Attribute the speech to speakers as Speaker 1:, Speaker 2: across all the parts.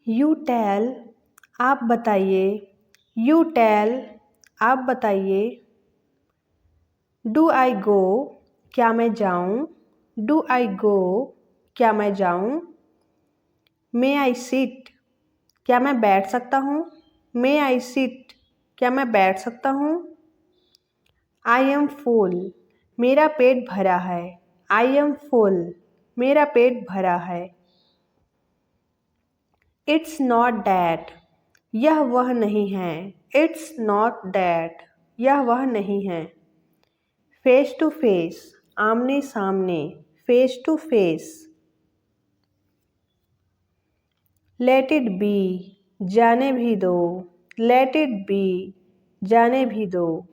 Speaker 1: You tell, आप बताइए। You tell, आप बताइए। डू आई गो, क्या मैं जाऊँ। डू आई गो, क्या मैं जाऊँ। मे आई सिट, क्या मैं बैठ सकता हूँ। मे आई सिट, क्या मैं बैठ सकता हूँ। आई एम फुल, मेरा पेट भरा है। आई एम फुल, मेरा पेट भरा है। इट्स नॉट डैट, यह वह नहीं है। इट्स नॉट डैट, यह वह नहीं है। फेस टू फेस, आमने सामने। Face to face. Let it be, जाने भी दो। लेट इट बी, जाने भी दो।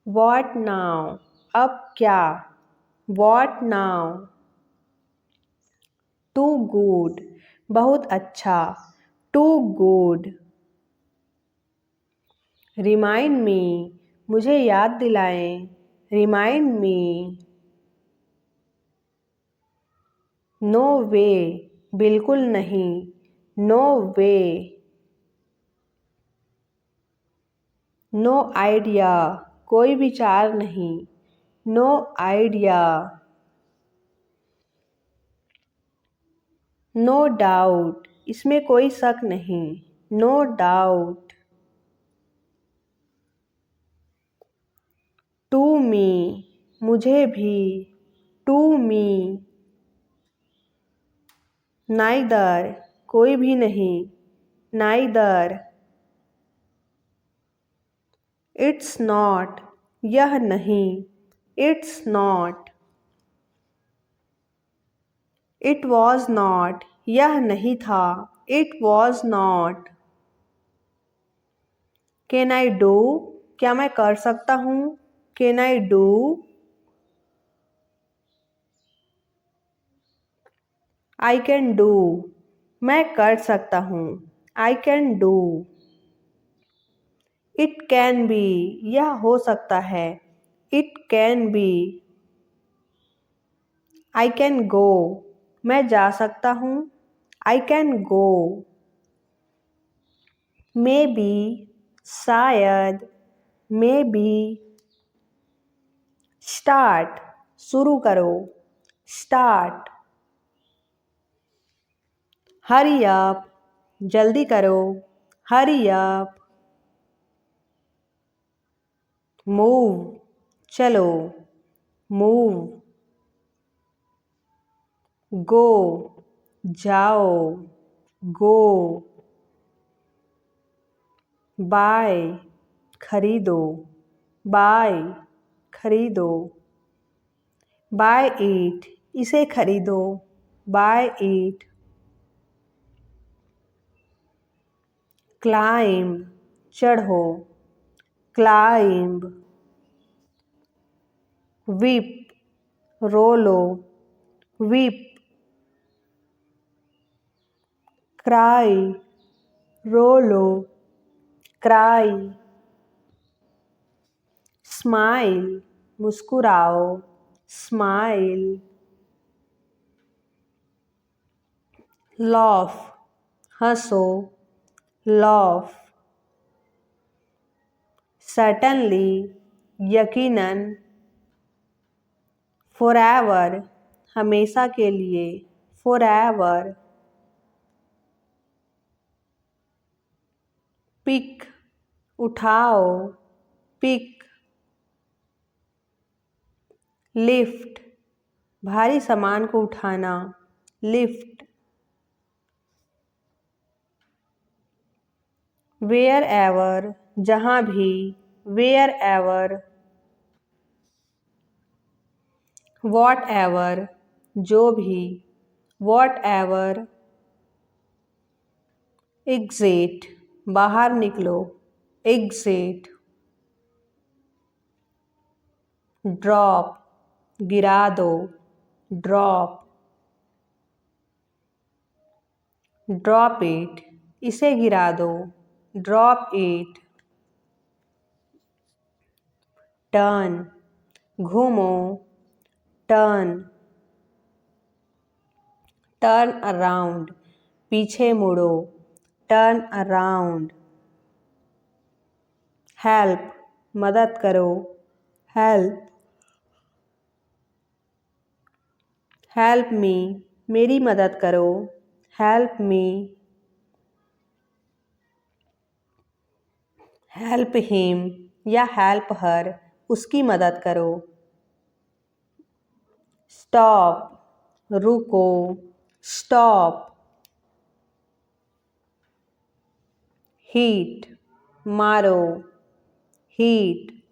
Speaker 1: व्हाट नाउ, अब क्या। What now. टू गुड, बहुत अच्छा। To good. रिमाइंड मी, मुझे याद दिलाएं। Remind me. नो वे, बिल्कुल नहीं। नो वे। नो आइडिया, कोई विचार नहीं। No idea. नो डाउट, इसमें कोई शक नहीं। No doubt. टू मी, मुझे भी। To me. नाइदर, कोई भी नहीं। नाइदर। इट्स नॉट, यह नहीं। It's not. It was not, यह नहीं था। It was not. Can I do, क्या मैं कर सकता हूँ। Can I do. I can do, मैं कर सकता हूँ। I can do. It can be, यह हो सकता है। It can be. I can go, मैं जा सकता हूँ। I can go. May be, शायद। May be. स्टार्ट, शुरू करो। स्टार्ट। हरी अप, जल्दी करो। Hurry up. मूव, चलो। मूव। गो, जाओ। गो। बाय, खरीदो। बाय, खरीदो। बाय इट, इसे खरीदो। Buy it. क्लाइंब, चढ़ो। क्लाइंब। विप, रोलो। विप। क्राई, रोलो। क्राई। स्माइल, मुस्कुराओ। स्माइल। लॉफ, हंसो। लॉफ। सर्टनली, यकीनन। फॉरएवर, हमेशा के लिए। फॉरएवर। पिक, उठाओ। पिक। लिफ्ट, भारी सामान को उठाना। लिफ्ट। वेयर एवर, जहाँ भी। Where ever. वॉट एवर, जो भी। What ever. एग्जिट, बाहर निकलो। एग्जिट। ड्रॉप, गिरा दो। ड्रॉप। ड्रॉप इट, इसे गिरा दो। Drop it. टर्न, घूमो। टर्न। टर्न अराउंड, पीछे मुड़ो, टर्न अराउंड। हेल्प, मदद करो, हेल्प। हेल्प मी, मेरी मदद करो, हेल्प मी। हेल्प हिम या हेल्प हर, उसकी मदद करो। स्टॉप, रुको, स्टॉप। हीट, मारो, हीट।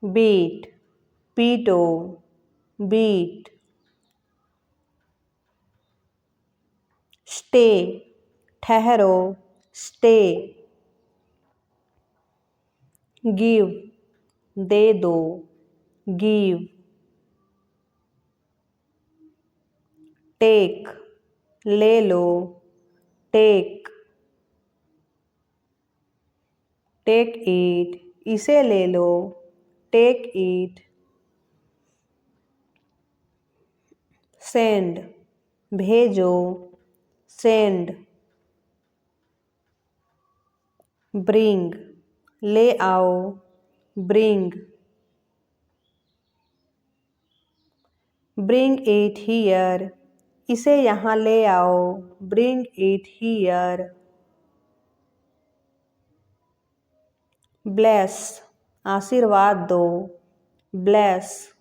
Speaker 1: बीट, पीटो, बीट। स्टे, ठहरो, स्टे। गिव, दे दो, गिव। टेक, ले लो, टेक। टेक इट, इसे ले लो, टेक इट। सेंड, भेजो, सेंड। ब्रिंग, ले आओ, ब्रिंग। ब्रिंग इट हियर, इसे यहाँ ले आओ, ब्रिंग इट हियर। ब्लेस, आशीर्वाद दो, ब्लेस।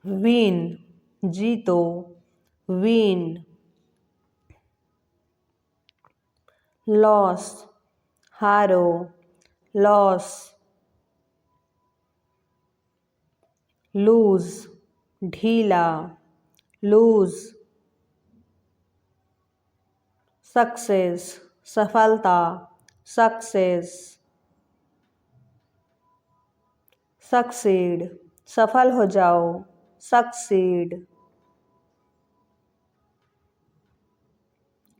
Speaker 1: विन, जीतो, विन। लॉस, हारो, लॉस। लूज, ढीला, लूज। सक्सेस, सफलता, सक्सेस। सक्सीड, सफल हो जाओ, सक्सीड।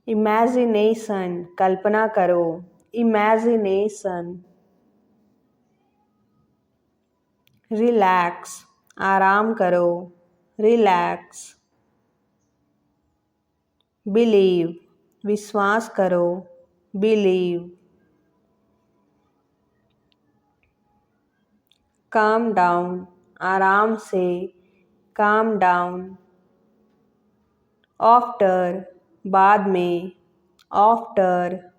Speaker 1: इमेजिनेशन, कल्पना करो, इमेजिनेशन। रिलैक्स, आराम करो, रिलैक्स। बिलीव, विश्वास करो, बिलीव। काम डाउन, आराम से, काम डाउन। आफ्टर, बाद में, आफ्टर।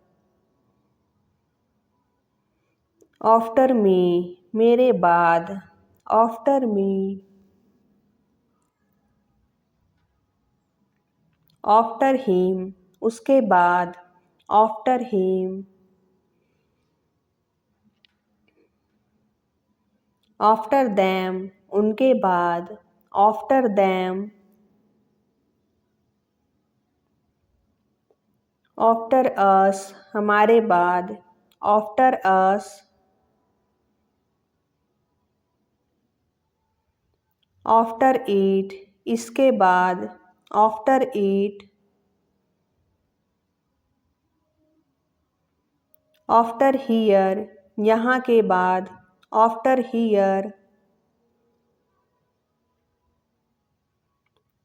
Speaker 1: आफ्टर मी, मेरे बाद, आफ्टर मी। आफ्टर हिम, उसके बाद, आफ्टर हिम। आफ्टर दैम, उनके बाद, आफ्टर दैम। आफ्टर अस, हमारे बाद, आफ्टर अस। आफ्टर ईट, इसके बाद, आफ्टर ईट। आफ्टर हियर, यहाँ के बाद, आफ्टर हियर।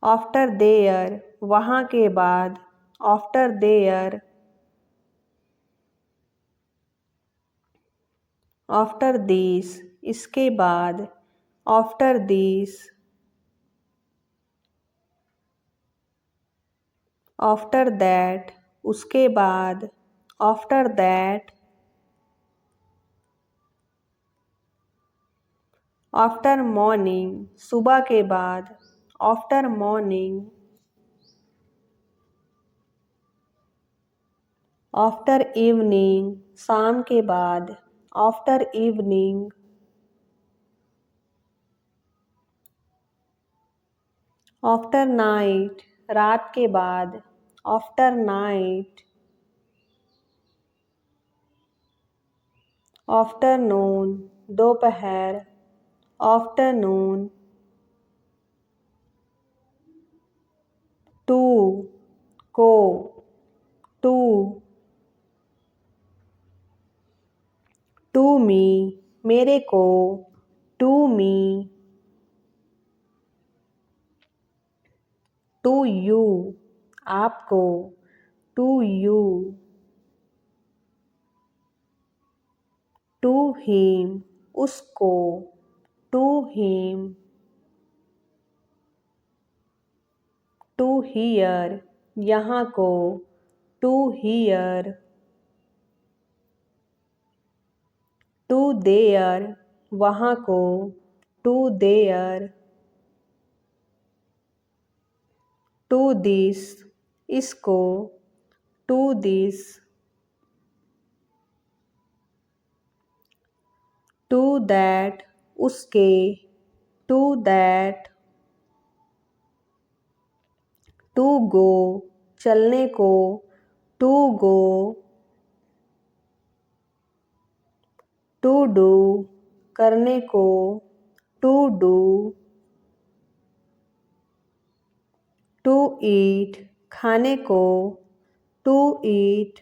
Speaker 1: आफ्टर देयर, वहाँ के बाद, आफ्टर देयर। आफ्टर दिस, इसके बाद, आफ्टर दिस। आफ्टर दैट, उसके बाद, आफ्टर दैट। आफ्टर मॉर्निंग, सुबह के बाद, आफ्टर मॉर्निंग। आफ्टर इवनिंग, शाम के बाद, आफ्टर इवनिंग। आफ्टर नाइट, रात के बाद, आफ्टर नाइट। आफ्टरनून, दोपहर, आफ्टरनून। टू, को, टू। टू मी, मेरे को, टू मी। टू यू आपको, टू यू। टू हिम उसको, टू हिम। टू हियर यहाँ को, टू हियर। टू देयर वहाँ को, टू देयर। टू दिस इसको, टू दिस। टू दैट उसके, टू दैट। टू गो चलने को, टू गो। टू डू करने को, टू डू। टू ईट खाने को, टू ईट।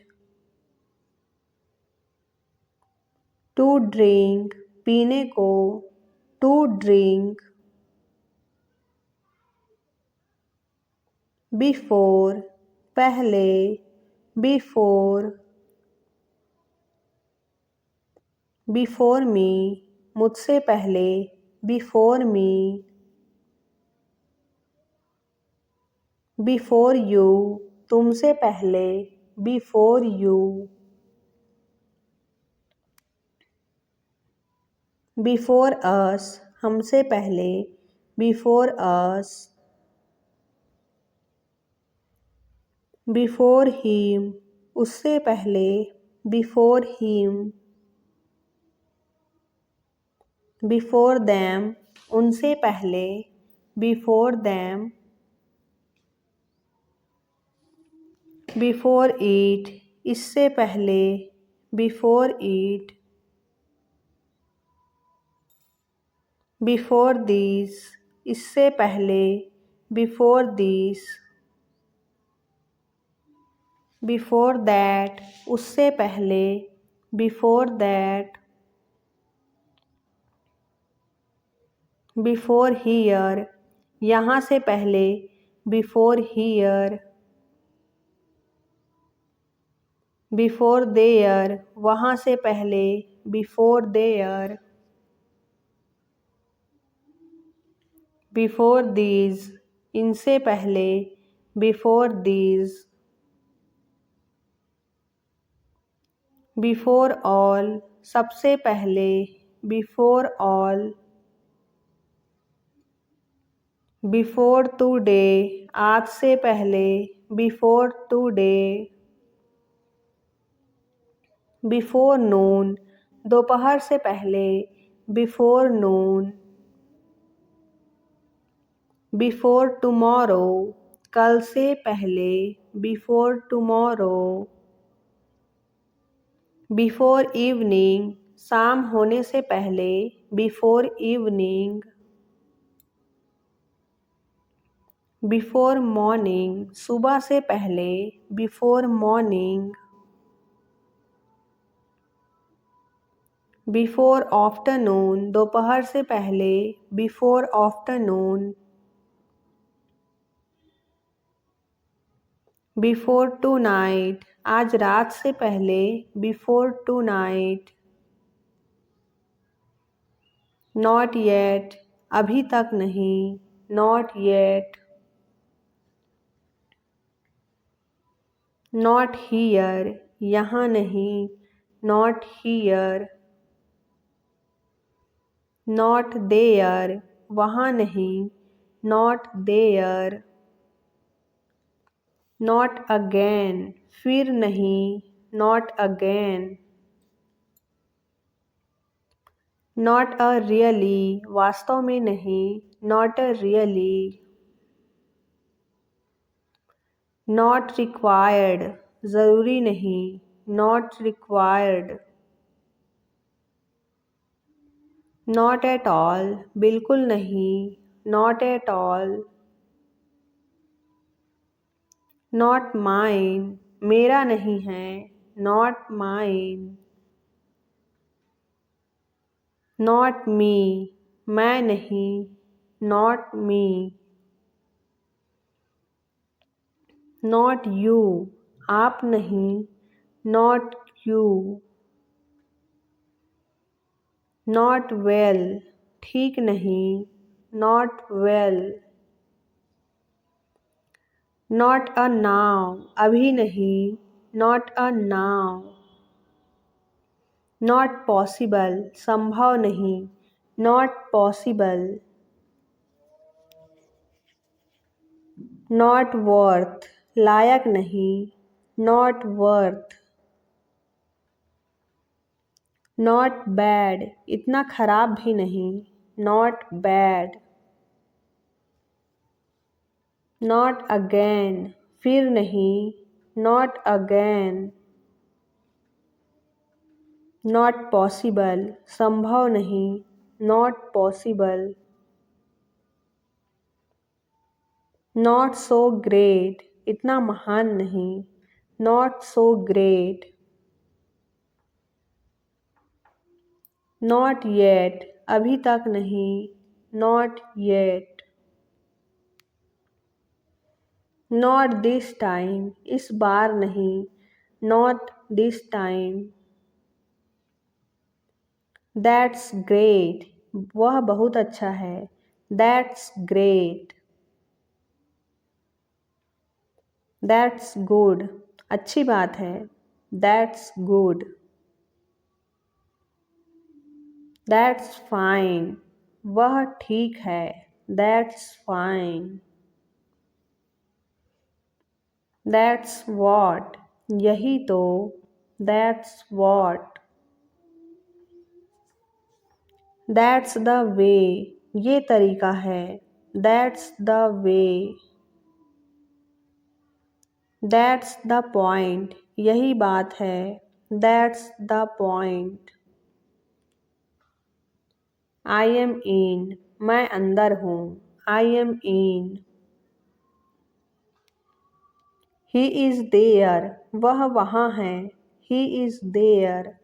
Speaker 1: टू ड्रिंक पीने को, टू ड्रिंक। बिफोर पहले, बिफोर। बिफोर मी मुझसे पहले, बिफोर मी। बिफोर यू तुमसे पहले, बिफोर यू। बिफोर अस हमसे पहले, बिफोर अस। बिफोर हिम उससे पहले, बिफोर हिम। बिफोर दैम उनसे पहले, बिफोर दैम। बिफोर ईट इससे पहले, बिफोर ईट। बिफोर दिस इससे पहले, बिफोर दिस। बिफोर दैट उससे पहले, बिफोर दैट। बिफोर हियर यहाँ से पहले, बिफोर हियर। बिफोर देयर वहाँ से पहले, बिफोर देयर। बिफोर दीज इनसे पहले, बिफोर दीज। बिफोर ऑल सबसे पहले, बिफोर ऑल। बिफोर टुडे आज से पहले, बिफोर टुडे। बिफोर नून दोपहर से पहले, बिफोर नून। बिफोर टुमारो कल से पहले, बिफोर टुमारो। बिफोर इवनिंग शाम होने से पहले, बिफोर इवनिंग। बिफोर मॉर्निंग सुबह से पहले, बिफोर मॉर्निंग। बिफोर आफ्टरनून दोपहर से पहले, before afternoon. Before tonight आज रात से पहले, before tonight. Not yet अभी तक नहीं, नॉट येट। नॉट हियर यहाँ नहीं, नॉट हियर। नॉट देयर वहाँ नहीं, नॉट देयर। नॉट अगेन फिर नहीं, not again. Not a really वास्तव में नहीं, not a really. Not required ज़रूरी नहीं, not required. Not at all बिल्कुल नहीं, not at all. Not mine मेरा नहीं है, नॉट माइन। नॉट मी मैं नहीं, नॉट मी। नॉट यू, आप नहीं, नॉट यू। नॉट वेल, ठीक नहीं, not well. Not a now, अभी नहीं, not a now. Not possible, संभव नहीं, नॉट पॉसिबल। नॉट वर्थ, लायक नहीं, नॉट वर्थ। नॉट बैड, इतना खराब भी नहीं, नॉट बैड। नॉट अगेन, फिर नहीं, नॉट अगेन। नॉट पॉसिबल, संभव नहीं, not possible. Not so great, इतना महान नहीं, not so great. Not yet, अभी तक नहीं, not yet. Not this time, इस बार नहीं, not this time. That's great, वह बहुत अच्छा है, दैट्स ग्रेट। दैट्स गुड, अच्छी बात है, दैट्स गुड। दैट्स फाइन, वह ठीक है, दैट्स फाइन। दैट्स वॉट, यही तो, that's what. That's the way, ये तरीका है, that's the way. That's the point, यही बात है, that's the point. I am in, मैं अंदर हूँ, I am in. He is there, वह वहाँ है, ही इज़ देयर।